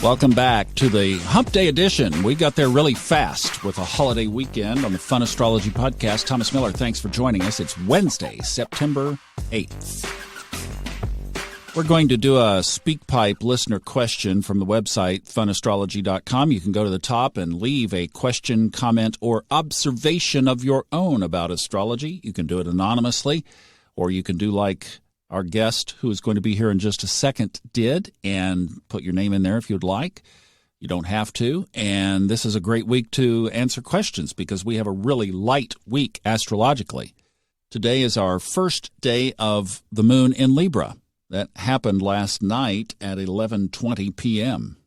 Welcome back to the Hump Day edition. We got there really fast with a holiday weekend on the Fun Astrology podcast. Thomas Miller, thanks for joining us. It's Wednesday, September 8th. We're going to do a SpeakPipe listener question from the website, funastrology.com. You can go to the top and leave a question, comment, or observation of your own about astrology. You can do it anonymously, or you can do like our guest, who is going to be here in just a second, did, and put your name in there if you'd like. You don't have to. And this is a great week to answer questions because we have a really light week astrologically. Today is our first day of the moon in Libra. That happened last night at 11:20 p.m.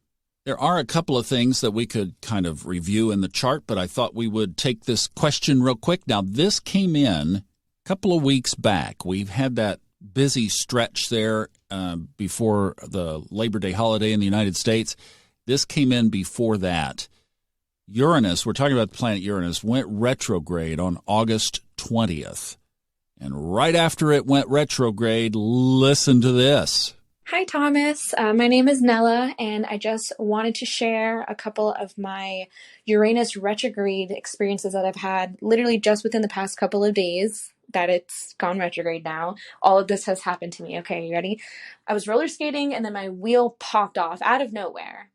There are a couple of things that we could kind of review in the chart, but I thought we would take this question real quick. Now, this came in a couple of weeks back. We've had that busy stretch there before the Labor Day holiday in the United States. This came in before that. Uranus, we're talking about the planet Uranus, went retrograde on August 20th. And right after it went retrograde, listen to this. Hi, Thomas. My name is Nella, and I just wanted to share a couple of my Uranus retrograde experiences that I've had literally just within the past couple of days that it's gone retrograde now. All of this has happened to me. Okay, you ready? I was roller skating, and then my wheel popped off out of nowhere.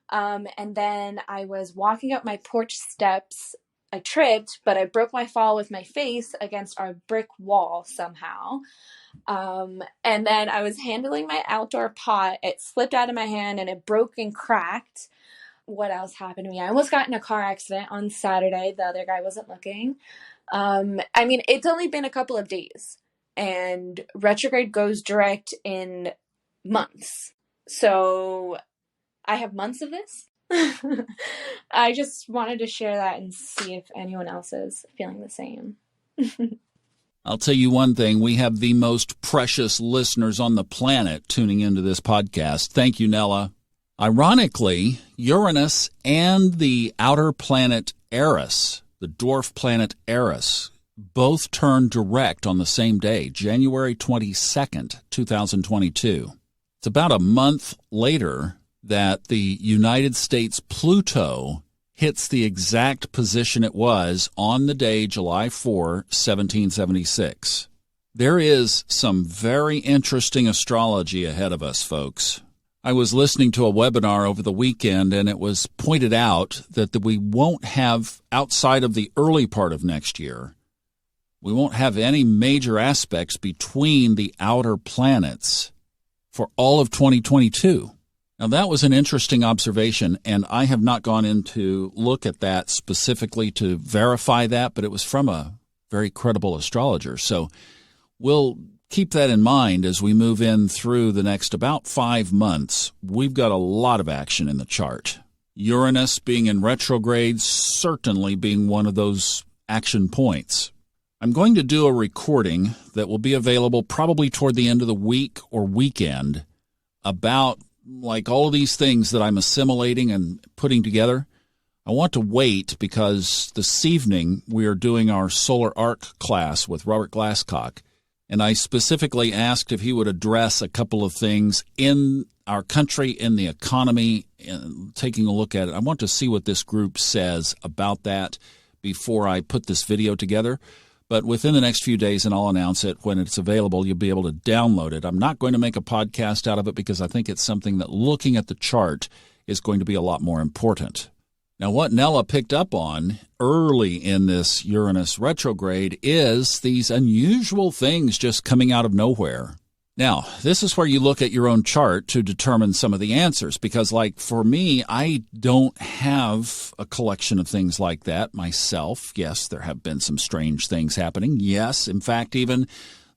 And then I was walking up my porch steps. I tripped, but I broke my fall with my face against our brick wall somehow. And then I was handling my outdoor pot. It slipped out of my hand and it broke and cracked. What else happened to me? I almost got in a car accident on Saturday. The other guy wasn't looking. It's only been a couple of days, and retrograde goes direct in months. So I have months of this. I just wanted to share that and see if anyone else is feeling the same. I'll tell you one thing. We have the most precious listeners on the planet tuning into this podcast. Thank you, Nella. Ironically, Uranus and the outer planet Eris, the dwarf planet Eris, both turned direct on the same day, January 22nd, 2022. It's about a month later that the United States Pluto hits the exact position it was on the day July 4, 1776. There is some very interesting astrology ahead of us, folks. I was listening to a webinar over the weekend, and it was pointed out that we won't have, outside of the early part of next year, we won't have any major aspects between the outer planets for all of 2022. Now, that was an interesting observation, and I have not gone in to look at that specifically to verify that, but it was from a very credible astrologer. So we'll keep that in mind as we move in through the next about 5 months. We've got a lot of action in the chart. Uranus being in retrograde, certainly being one of those action points. I'm going to do a recording that will be available probably toward the end of the week or weekend about like all of these things that I'm assimilating and putting together. I want to wait because this evening we are doing our solar arc class with Robert Glasscock, and I specifically asked if he would address a couple of things in our country, in the economy, and taking a look at it. I want to see what this group says about that before I put this video together. But within the next few days, and I'll announce it when it's available, you'll be able to download it. I'm not going to make a podcast out of it because I think it's something that looking at the chart is going to be a lot more important. Now, what Nella picked up on early in this Uranus retrograde is these unusual things just coming out of nowhere. Now, this is where you look at your own chart to determine some of the answers, because like for me, I don't have a collection of things like that myself. Yes, there have been some strange things happening. Yes, in fact, even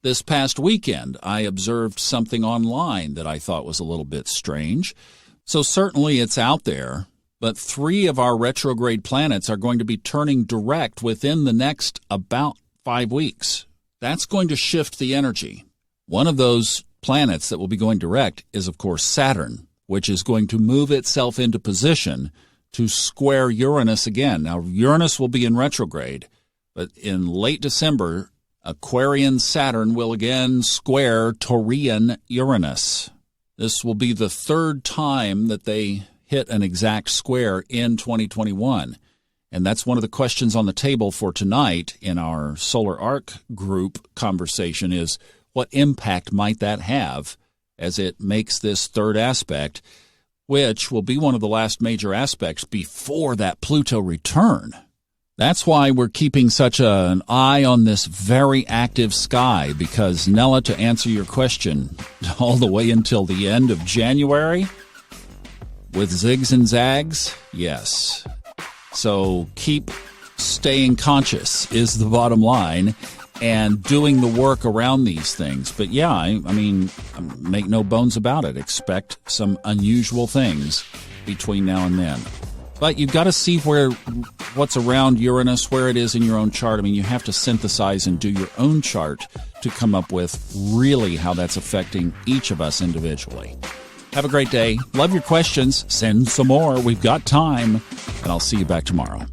this past weekend, I observed something online that I thought was a little bit strange. So certainly it's out there, but 3 of our retrograde planets are going to be turning direct within the next about 5 weeks. That's going to shift the energy. One of those planets that will be going direct is, of course, Saturn, which is going to move itself into position to square Uranus again. Now, Uranus will be in retrograde, but in late December, Aquarian Saturn will again square Taurian Uranus. This will be the 3rd time that they hit an exact square in 2021. And that's one of the questions on the table for tonight in our Solar Arc group conversation is, what impact might that have as it makes this third aspect, which will be one of the last major aspects before that Pluto return. That's why we're keeping such an eye on this very active sky, because, Nella, to answer your question, all the way until the end of January, with zigs and zags, yes. So keep staying conscious is the bottom line, and doing the work around these things. But yeah, I mean, make no bones about it. Expect some unusual things between now and then. But you've got to see what's around Uranus, where it is in your own chart. I mean, you have to synthesize and do your own chart to come up with really how that's affecting each of us individually. Have a great day. Love your questions. Send some more. We've got time. And I'll see you back tomorrow.